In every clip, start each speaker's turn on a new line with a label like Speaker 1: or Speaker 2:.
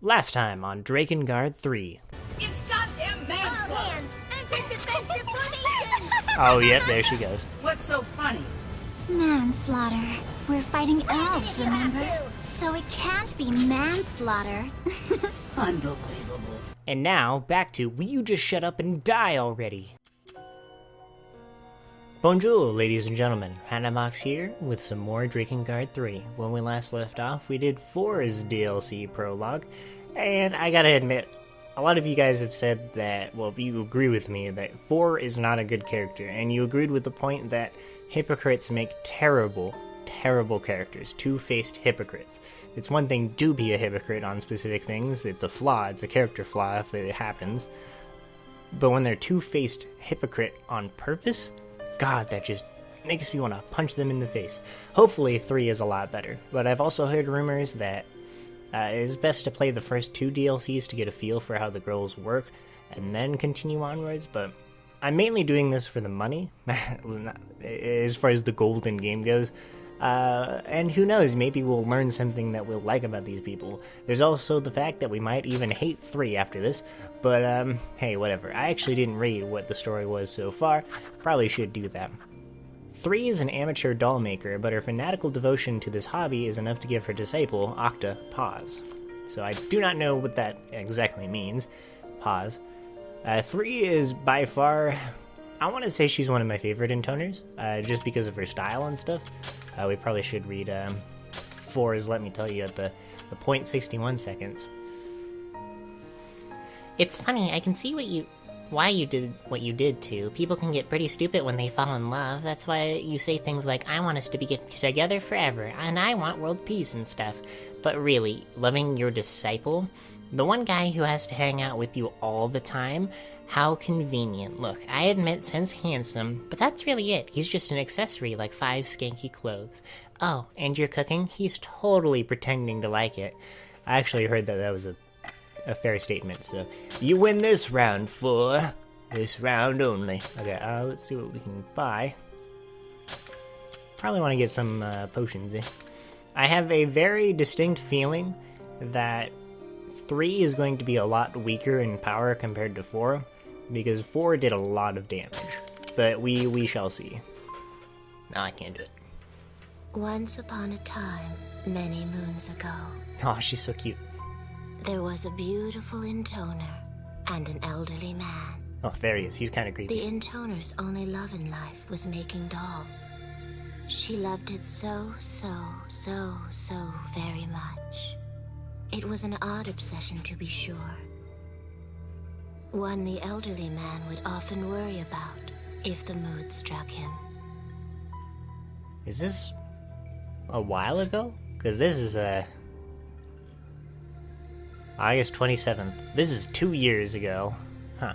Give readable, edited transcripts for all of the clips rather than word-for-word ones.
Speaker 1: Last time on Drakengard 3.
Speaker 2: It's goddamn manslaughter!
Speaker 3: All hands, enter defensive formation!
Speaker 1: Oh, yep, there she goes.
Speaker 2: What's so funny?
Speaker 4: Manslaughter. We're fighting elves, remember? So it can't be manslaughter.
Speaker 2: Unbelievable.
Speaker 1: And now, back to will you just shut up and die already? Bonjour, ladies and gentlemen. Hannahmox here with some more Drakengard 3. When we last left off, we did 4's DLC prologue, and I gotta admit, a lot of you guys have said that, well, you agree with me that 4 is not a good character, and you agreed with the point that hypocrites make terrible, terrible characters, two-faced hypocrites. It's one thing to be a hypocrite on specific things, it's a flaw, it's a character flaw if it happens, but when they're two-faced hypocrite on purpose, God, that just makes me want to punch them in the face. Hopefully 3 is a lot better, but I've also heard rumors that it is best to play the first 2 DLCs to get a feel for how the girls work, and then continue onwards, but I'm mainly doing this for the money, as far as the gold in game goes. And who knows, maybe we'll learn something that we'll like about these people. There's also the fact that we might even hate 3 after this, but hey, whatever. I actually didn't read what the story was so far, probably should do that. 3 is an amateur doll maker, but her fanatical devotion to this hobby is enough to give her disciple, Octa, pause. So I do not know what that exactly means, pause. 3 is by far, I want to say she's one of my favorite intoners, just because of her style and stuff. We probably should read 4's Let Me Tell You at the 0.61 seconds.
Speaker 5: It's funny, I can see why you did what you did too. People can get pretty stupid when they fall in love. That's why you say things like, I want us to be together forever, and I want world peace and stuff. But really, loving your disciple, the one guy who has to hang out with you all the time, how convenient. Look, I admit Sen's handsome, but that's really it. He's just an accessory like 5 skanky clothes. Oh, and your cooking? He's totally pretending to like it. I actually heard that was a fair statement, so you win this round, 4. This round only. Okay, let's see what we can buy. Probably want to get some potions, eh? I have a very distinct feeling that 3 is going to be a lot weaker in power compared to 4, because 4 did a lot of damage, but we shall see. No, I can't do it.
Speaker 4: Once upon a time, many moons ago,
Speaker 1: Oh, she's so cute.
Speaker 4: there was a beautiful intoner and an elderly man.
Speaker 1: Oh, there he is. He's kind of creepy.
Speaker 4: The intoner's only love in life was making dolls. She loved it so very much. It was an odd obsession, to be sure. One the elderly man would often worry about if the mood struck him.
Speaker 1: Is this a while ago? Because this is August 27th. This is 2 years ago. Huh.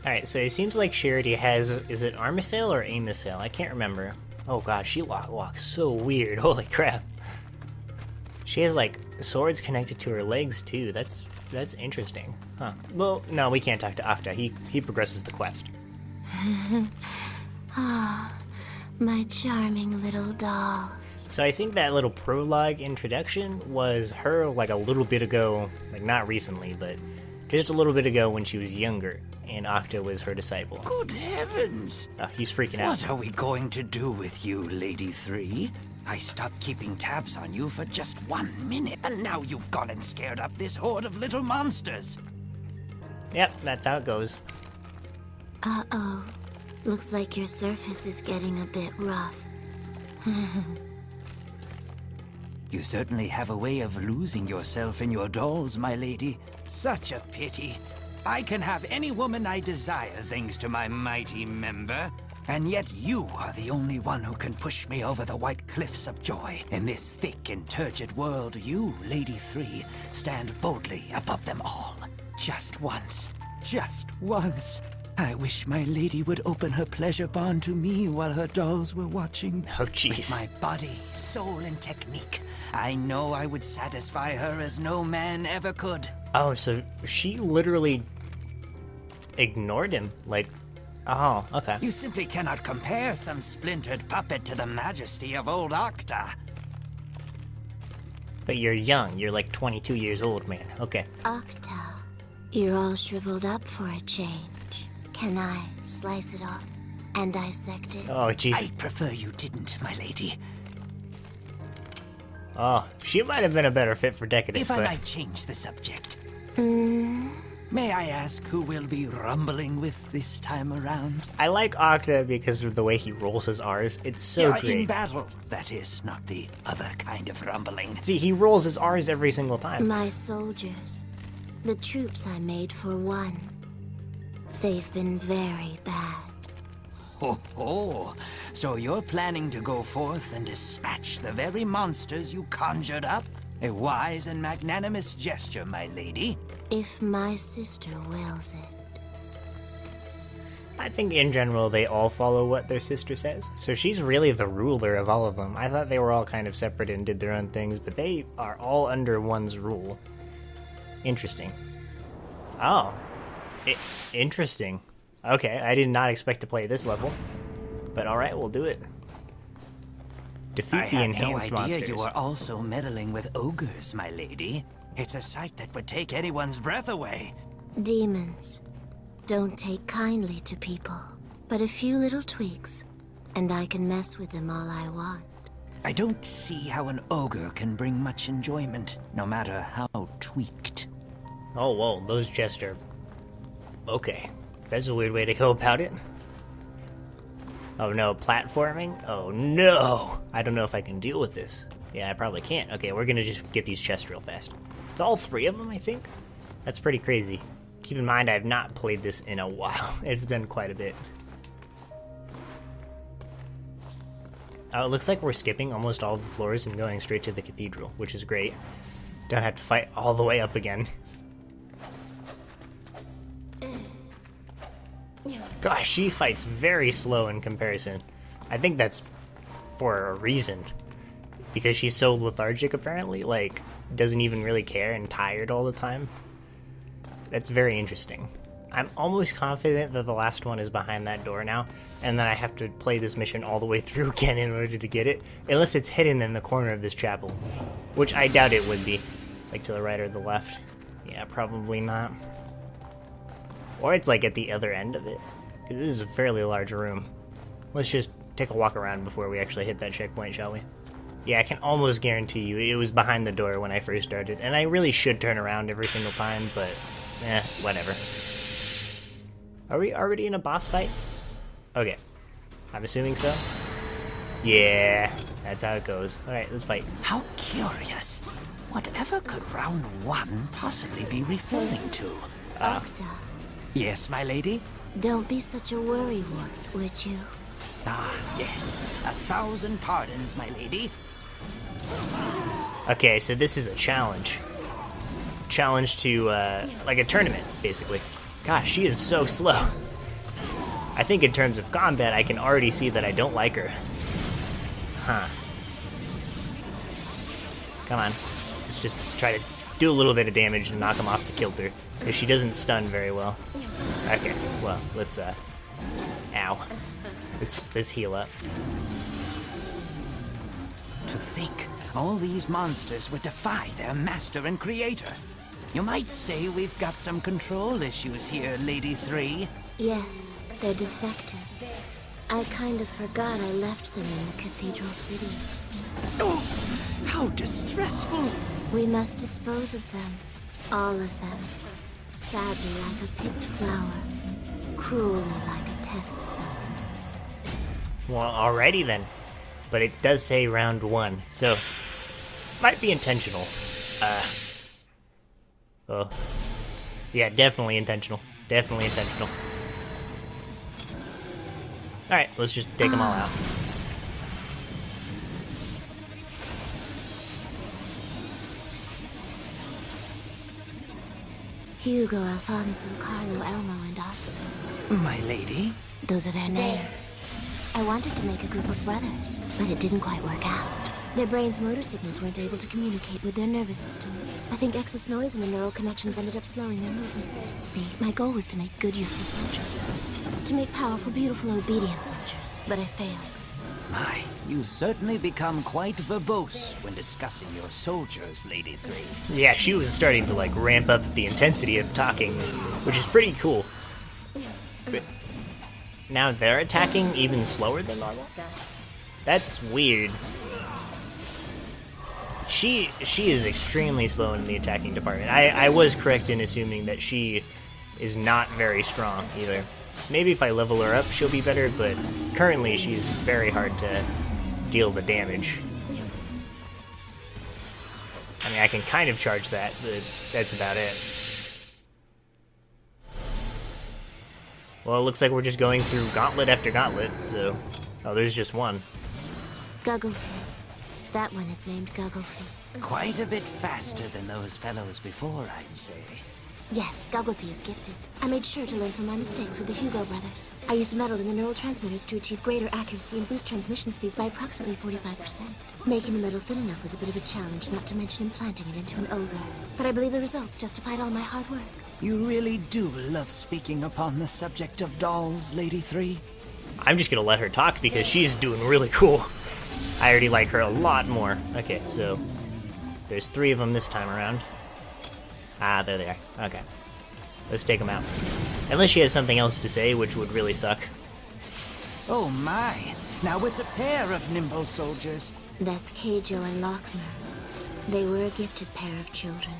Speaker 1: Alright, so it seems like Charity has, is it Armisail or Amisail? I can't remember. Oh god, she walks so weird. Holy crap. She has, like, swords connected to her legs, too. That's interesting. Huh. Well, no, we can't talk to Octa. He progresses the quest.
Speaker 4: Ah, my charming little dolls.
Speaker 1: So I think that little prologue introduction was her, like, a little bit ago, like, not recently, but just a little bit ago when she was younger, and Octa was her disciple.
Speaker 6: Good heavens!
Speaker 1: Oh, he's freaking out.
Speaker 6: What are we going to do with you, Lady 3? I stopped keeping tabs on you for just 1 minute, and now you've gone and scared up this horde of little monsters.
Speaker 1: Yep, that's how it goes.
Speaker 4: Uh-oh. Looks like your surface is getting a bit rough.
Speaker 6: You certainly have a way of losing yourself in your dolls, my lady. Such a pity. I can have any woman I desire thanks to my mighty member. And yet you are the only one who can push me over the white cliffs of joy. In this thick and turgid world, you, Lady 3, stand boldly above them all. Just once. I wish my lady would open her pleasure bond to me while her dolls were watching.
Speaker 1: Oh,
Speaker 6: With
Speaker 1: jeez.
Speaker 6: my body, soul, and technique, I know I would satisfy her as no man ever could.
Speaker 1: Oh, so she literally ignored him, like, oh, okay.
Speaker 6: You simply cannot compare some splintered puppet to the majesty of old Octa.
Speaker 1: But you're young. You're like 22 years old, man. Okay.
Speaker 4: Octa, you're all shriveled up for a change. Can I slice it off and dissect it?
Speaker 1: Oh, jeez.
Speaker 6: I prefer you didn't, my lady.
Speaker 1: Oh, she might have been a better fit for Decadence,
Speaker 6: If I
Speaker 1: but...
Speaker 6: might change the subject. May I ask who we'll be rumbling with this time around?
Speaker 1: I like Octa because of the way he rolls his R's. It's so
Speaker 6: Yeah, in
Speaker 1: great.
Speaker 6: battle, that is, not the other kind of rumbling.
Speaker 1: See, he rolls his R's every single time.
Speaker 4: My soldiers, the troops I made for one, they've been very bad.
Speaker 6: Ho ho! So you're planning to go forth and dispatch the very monsters you conjured up? A wise and magnanimous gesture, my lady.
Speaker 4: If my sister wills it.
Speaker 1: I think in general they all follow what their sister says. So she's really the ruler of all of them. I thought they were all kind of separate and did their own things, but they are all under one's rule. Interesting. Oh. Interesting. Okay, I did not expect to play this level. But alright, we'll do it. Defeat
Speaker 6: I
Speaker 1: the
Speaker 6: had
Speaker 1: enhanced
Speaker 6: no idea
Speaker 1: monsters.
Speaker 6: you were also meddling with ogres, my lady. It's a sight that would take anyone's breath away.
Speaker 4: Demons don't take kindly to people, but a few little tweaks, and I can mess with them all I want.
Speaker 6: I don't see how an ogre can bring much enjoyment, no matter how tweaked.
Speaker 1: Oh, whoa, those chests are... Okay, that's a weird way to go about it. Oh no, platforming? Oh no! I don't know if I can deal with this. Yeah, I probably can't. Okay, we're gonna just get these chests real fast. It's all three of them, I think? That's pretty crazy. Keep in mind, I've not played this in a while. It's been quite a bit. Oh, it looks like we're skipping almost all of the floors and going straight to the cathedral, which is great. Don't have to fight all the way up again. Gosh, she fights very slow in comparison. I think that's for a reason. Because she's so lethargic, apparently. Like, doesn't even really care and tired all the time. That's very interesting. I'm almost confident that the last one is behind that door now. And then I have to play this mission all the way through again in order to get it. Unless it's hidden in the corner of this chapel. Which I doubt it would be. Like to the right or the left. Yeah, probably not. Or it's like at the other end of it. Because this is a fairly large room. Let's just take a walk around before we actually hit that checkpoint, shall we? Yeah, I can almost guarantee you it was behind the door when I first started. And I really should turn around every single time, but whatever. Are we already in a boss fight? Okay. I'm assuming so. Yeah, that's how it goes. Alright, let's fight.
Speaker 6: How curious. Whatever could round one possibly be referring to?
Speaker 4: Octa,
Speaker 6: Yes, my lady?
Speaker 4: don't be such a worrywart, would you?
Speaker 6: Ah, yes. 1,000 pardons, my lady.
Speaker 1: Okay, so this is a challenge. Challenge to, like a tournament, basically. Gosh, she is so slow. I think in terms of combat, I can already see that I don't like her. Huh. Come on. Let's just try to do a little bit of damage and knock him off the kilter. Because she doesn't stun very well. Okay, well, let's, ow. Let's heal up.
Speaker 6: To think, all these monsters would defy their master and creator. You might say we've got some control issues here, Lady 3.
Speaker 4: Yes, they're defective. I kind of forgot I left them in the cathedral city.
Speaker 6: Oh, how distressful!
Speaker 4: We must dispose of them. All of them. Sadly like a picked flower. Cruelly like a test specimen.
Speaker 1: Well, alrighty then. But it does say round 1, so might be intentional. Oh. Yeah, definitely intentional. Definitely intentional. Alright, let's just take them all out.
Speaker 4: Hugo, Alfonso, Carlo, Elmo, and Oscar.
Speaker 6: My lady?
Speaker 4: Those are their names. I wanted to make a group of brothers, but it didn't quite work out. Their brains' motor signals weren't able to communicate with their nervous systems. I think excess noise in the neural connections ended up slowing their movements. See, my goal was to make good, useful soldiers. To make powerful, beautiful, obedient soldiers. But I failed.
Speaker 6: My, you certainly become quite verbose when discussing your soldiers, Lady 3.
Speaker 1: Yeah, she was starting to, like, ramp up the intensity of talking, which is pretty cool. But now they're attacking even slower than normal? That's weird. She is extremely slow in the attacking department. I was correct in assuming that she is not very strong either. Maybe if I level her up, she'll be better, but currently she's very hard to deal the damage. I mean, I can kind of charge that, but that's about it. Well, it looks like we're just going through gauntlet after gauntlet, so... Oh, there's just one.
Speaker 4: Gugglefee. That one is named Gugglefee.
Speaker 6: Quite a bit faster than those fellows before, I'd say.
Speaker 4: Yes, Gugglefee is gifted. I made sure to learn from my mistakes with the Hugo brothers. I used metal in the neural transmitters to achieve greater accuracy and boost transmission speeds by approximately 45%. Making the metal thin enough was a bit of a challenge, not to mention implanting it into an ogre. But I believe the results justified all my hard work.
Speaker 6: You really do love speaking upon the subject of dolls, Lady 3.
Speaker 1: I'm just gonna let her talk because she's doing really cool. I already like her a lot more. Okay, so there's 3 of them this time around. Ah, there they are. Okay. Let's take them out. Unless she has something else to say, which would really suck.
Speaker 6: Oh my, now it's a pair of nimble soldiers.
Speaker 4: That's Keijo and Lochner. They were a gifted pair of children.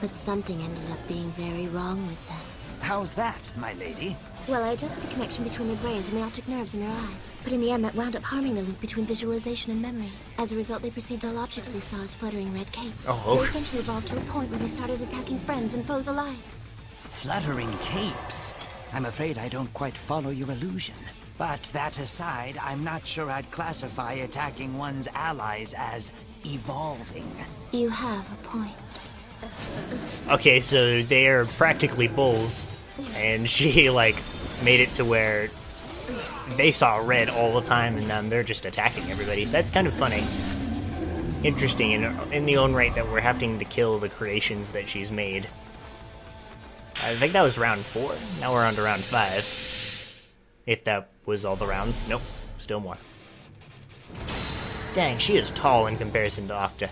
Speaker 4: But something ended up being very wrong with them.
Speaker 6: How's that, my lady?
Speaker 4: Well, I adjusted the connection between their brains and the optic nerves in their eyes. But in the end, that wound up harming the link between visualization and memory. As a result, they perceived all objects they saw as fluttering red capes.
Speaker 1: Oh.
Speaker 4: They essentially evolved to a point where they started attacking friends and foes alike.
Speaker 6: Fluttering capes. I'm afraid I don't quite follow your illusion. But that aside, I'm not sure I'd classify attacking one's allies as evolving.
Speaker 4: You have a point.
Speaker 1: Okay, so they are practically bulls, and she, like, made it to where they saw red all the time, and then they're just attacking everybody. That's kind of funny. Interesting in the own right that we're having to kill the creations that she's made. I think that was round 4. Now we're on to round 5. If that was all the rounds. Nope, still more. Dang, she is tall in comparison to Octa.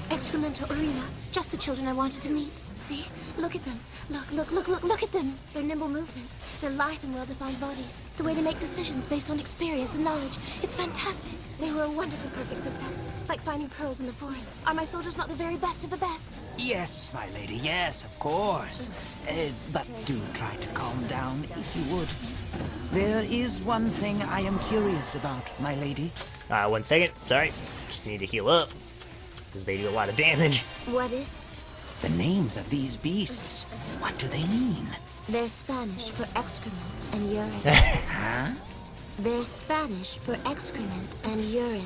Speaker 4: Excremental arena. Just the children I wanted to meet. See? Look at them. Look at them. Their nimble movements. Their lithe and well-defined bodies. The way they make decisions based on experience and knowledge. It's fantastic. They were a wonderful, perfect success. Like finding pearls in the forest. Are my soldiers not the very best of the best?
Speaker 6: Yes, my lady, yes, of course. But do try to calm down, if you would. There is one thing I am curious about, my lady.
Speaker 1: 1 second. Sorry. Just need to heal up. Because they do a lot of damage.
Speaker 4: What is it?
Speaker 6: The names of these beasts, what do they mean?
Speaker 4: They're Spanish for excrement and urine.
Speaker 6: Huh?
Speaker 4: They're Spanish for excrement and urine.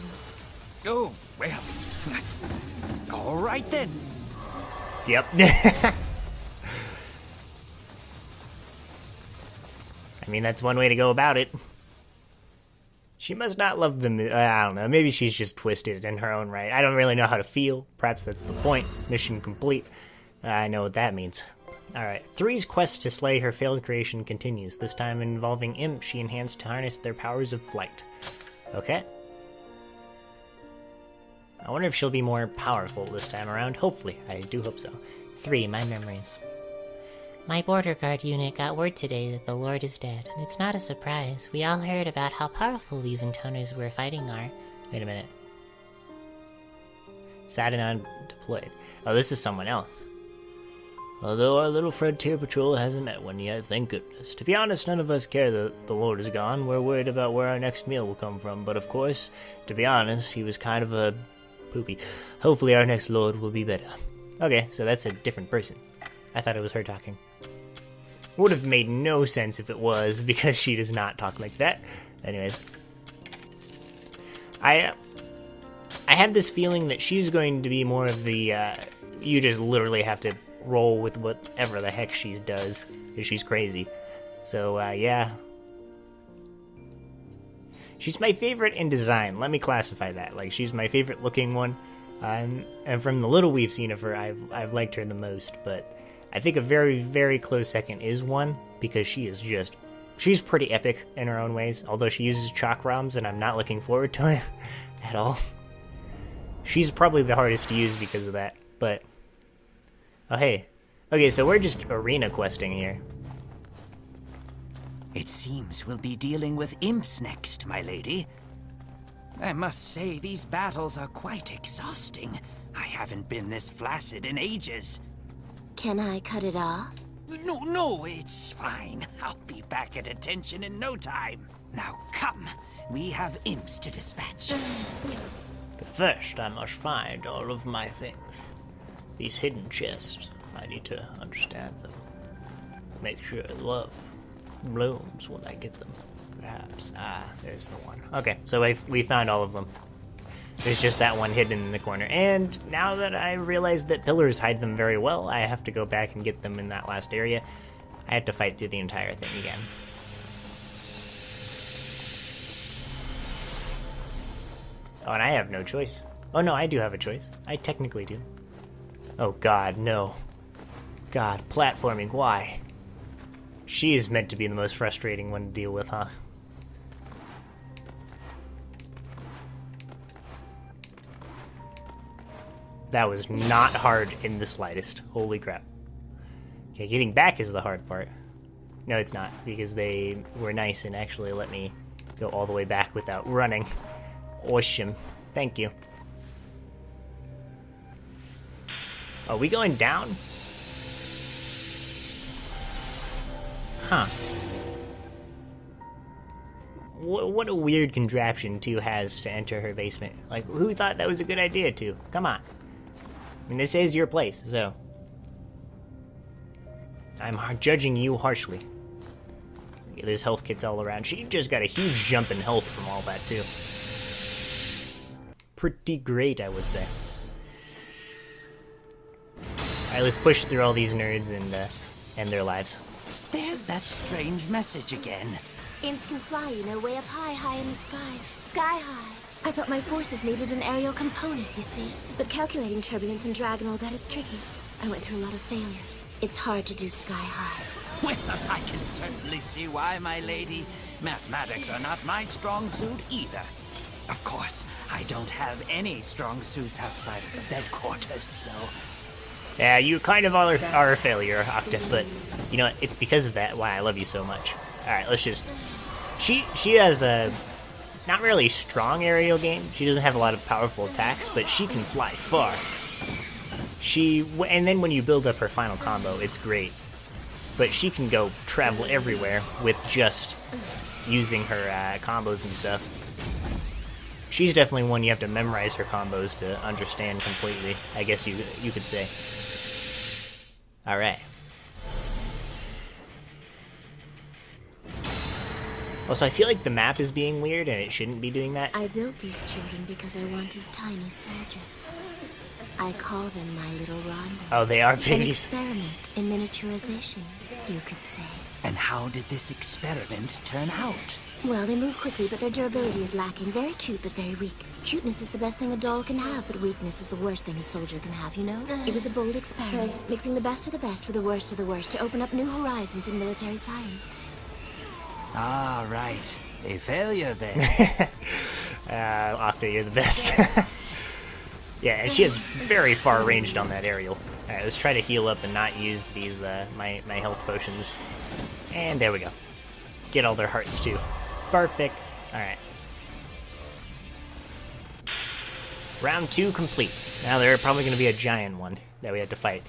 Speaker 6: Oh, well. All right then.
Speaker 1: Yep. I mean, that's one way to go about it. She must not love them. I don't know. Maybe she's just twisted in her own right. I don't really know how to feel. Perhaps that's the point. Mission complete. I know what that means. Alright. 3's quest to slay her failed creation continues. This time involving imps she enhanced to harness their powers of flight. Okay. I wonder if she'll be more powerful this time around. Hopefully. I do hope so. 3. My memories.
Speaker 5: My border guard unit got word today that the Lord is dead, and it's not a surprise. We all heard about how powerful these intoners we're fighting are.
Speaker 1: Wait a minute. Satiate deployed. Oh, this is someone else. Although our little frontier patrol hasn't met one yet, thank goodness. To be honest, none of us care that the Lord is gone. We're worried about where our next meal will come from. But of course, to be honest, he was kind of a poopy. Hopefully our next Lord will be better. Okay, so that's a different person. I thought it was her talking. Would have made no sense if it was, because she does not talk like that. Anyways. I have this feeling that she's going to be more of the, you just literally have to roll with whatever the heck she does, because she's crazy. So, yeah. She's my favorite in design. Let me classify that. Like, she's my favorite looking one. And from the little we've seen of her, I've liked her the most, but I think a very, very close second is 1, because she is just She's pretty epic in her own ways, although she uses chakrams, and I'm not looking forward to it at all. She's probably the hardest to use because of that, but... Oh, hey. Okay, so we're just arena questing here.
Speaker 6: It seems we'll be dealing with imps next, my lady. I must say, these battles are quite exhausting. I haven't been this flaccid in ages.
Speaker 4: Can I cut it off?
Speaker 6: No, it's fine. I'll be back at attention in no time. Now come, we have imps to dispatch.
Speaker 1: But first, I must find all of my things. These hidden chests, I need to understand them. Make sure love blooms when I get them, perhaps. Ah, there's the one. Okay, so we found all of them. There's just that one hidden in the corner. And now that I realize that pillars hide them very well, I have to go back and get them in that last area. I have to fight through the entire thing again. Oh, and I have no choice. Oh no, I do have a choice. I technically do. Oh god, no. God, platforming, why? She is meant to be the most frustrating one to deal with, huh? That was not hard in the slightest. Holy crap. Okay, getting back is the hard part. No, it's not, because they were nice and actually let me go all the way back without running. Awesome. Thank you. Are we going down? Huh. What a weird contraption 2 has to enter her basement. Like, who thought that was a good idea, 2? Come on. I mean, this is your place, so... I'm judging you harshly. Yeah, there's health kits all around. She just got a huge jump in health from all that, too. Pretty great, I would say. Alright, let's push through all these nerds and end their lives.
Speaker 6: There's that strange message again.
Speaker 4: Imps can fly, you know, way up high, high in the sky. Sky high. I thought my forces needed an aerial component, you see. But calculating turbulence and drag and all that is tricky. I went through a lot of failures. It's hard to do sky high.
Speaker 6: Well, I can certainly see why, my lady. Mathematics are not my strong suit either. Of course, I don't have any strong suits outside of the bed quarters, so...
Speaker 1: Yeah, you kind of are a failure, Octa, but you know what? It's because of that why I love you so much. Alright, let's just... She has a not really strong aerial game. She doesn't have a lot of powerful attacks, but she can fly far. And then when you build up her final combo, it's great. But she can go travel everywhere with just using her combos and stuff. She's definitely one you have to memorize her combos to understand completely, I guess you could say. Alright. Also, I feel like the map is being weird and it shouldn't be doing that.
Speaker 4: I built these children because I wanted tiny soldiers. I call them my little Ronda.
Speaker 1: Oh, they are
Speaker 4: An
Speaker 1: babies.
Speaker 4: experiment in miniaturization, you could say.
Speaker 6: And how did this experiment turn out?
Speaker 4: Well, they move quickly, but their durability is lacking. Very cute, but very weak. Cuteness is the best thing a doll can have, but weakness is the worst thing a soldier can have, you know? It was a bold experiment, mixing the best of the best with the worst of the worst to open up new horizons in military science.
Speaker 6: Ah, right. A failure then.
Speaker 1: Octa, you're the best. Yeah, and she has very far ranged on that aerial. Alright, let's try to heal up and not use these, my health potions. And there we go. Get all their hearts, too. Perfect. Alright. Round 2 complete. Now there are probably going to be a giant one that we have to fight.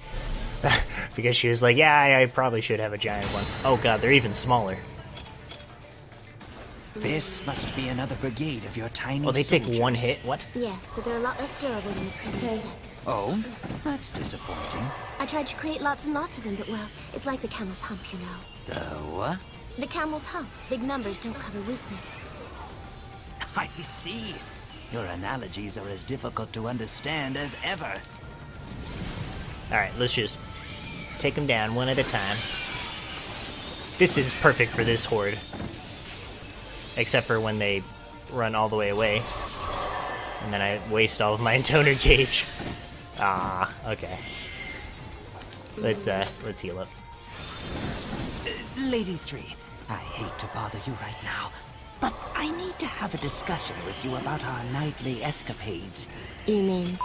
Speaker 1: Because she was like, yeah, I probably should have a giant one. Oh god, they're even smaller.
Speaker 6: This must be another brigade of your tiny
Speaker 1: Oh, they take
Speaker 6: soldiers.
Speaker 1: one hit? What?
Speaker 4: Yes, but they're a lot less durable than the previous set.
Speaker 6: Oh, that's disappointing.
Speaker 4: I tried to create lots and lots of them, but well, it's like the camel's hump, you know.
Speaker 6: The what?
Speaker 4: The camel's hump. Big numbers don't cover weakness.
Speaker 6: I see. Your analogies are as difficult to understand as ever.
Speaker 1: Alright, let's just take them down one at a time. This is perfect for this horde. Except for when they run all the way away. And then I waste all of my toner gauge. Ah, okay. Let's heal up.
Speaker 6: Lady 3, I hate to bother you right now, but I need to have a discussion with you about our nightly escapades.
Speaker 4: You mean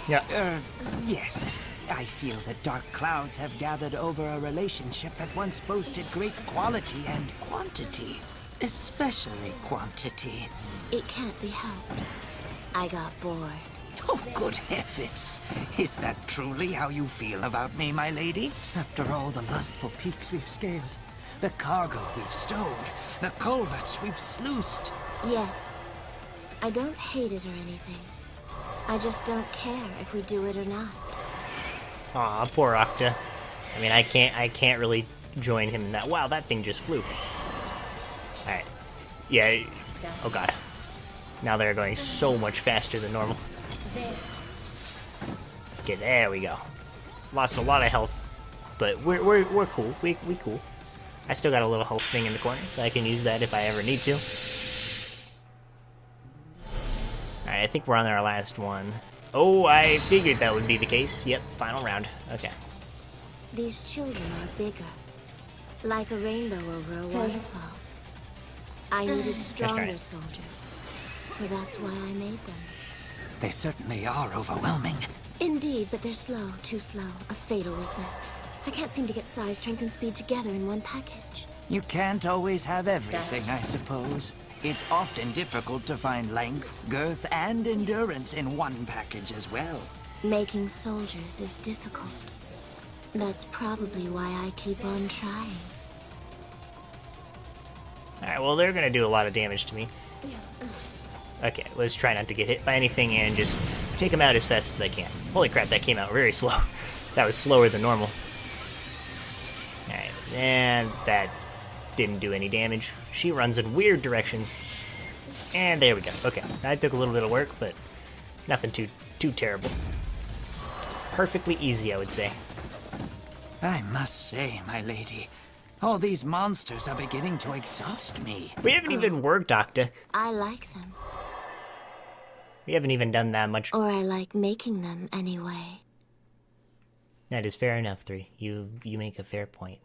Speaker 1: Yeah.
Speaker 6: Yes. I feel that dark clouds have gathered over a relationship that once boasted great quality and quantity. Especially quantity.
Speaker 4: it can't be helped? I got bored.
Speaker 6: Oh, good heavens. Is that truly how you feel about me, my lady? After all the lustful peaks we've scaled, the cargo we've stowed, the culverts we've sluiced.
Speaker 4: Yes. I don't hate it or anything. I just don't care if we do it or not.
Speaker 1: Aw, poor Octa. I mean, I can't really join him in that. Wow, that thing just flew. Alright. Yeah. Oh god. Now they're going so much faster than normal. Okay, there we go. Lost a lot of health, but we're cool. We cool. I still got a little health thing in the corner, so I can use that if I ever need to. Alright, I think we're on our last one. Oh, I figured that would be the case. Yep, final round. Okay.
Speaker 4: These children are bigger. Like a rainbow over a waterfall. I needed stronger soldiers. So that's why I made them.
Speaker 6: They certainly are overwhelming.
Speaker 4: Indeed, but they're slow. Too slow. A fatal weakness. I can't seem to get size, strength, and speed together in one package.
Speaker 6: You can't always have everything, I suppose. It's often difficult to find length, girth, and endurance in one package as well.
Speaker 4: Making soldiers is difficult. That's probably why I keep on trying.
Speaker 1: Alright, well, they're gonna do a lot of damage to me. Okay, let's try not to get hit by anything and just take them out as fast as I can. Holy crap, that came out very slow. That was slower than normal. Alright, and that didn't do any damage. She runs in weird directions. And there we go. Okay, that took a little bit of work, but nothing too terrible. Perfectly easy, I would say.
Speaker 6: I must say, my lady, all these monsters are beginning to exhaust me.
Speaker 1: We haven't even worked, Octa.
Speaker 4: I like them.
Speaker 1: We haven't even done that much.
Speaker 4: Or I like making them anyway.
Speaker 1: That is fair enough, 3. You make a fair point.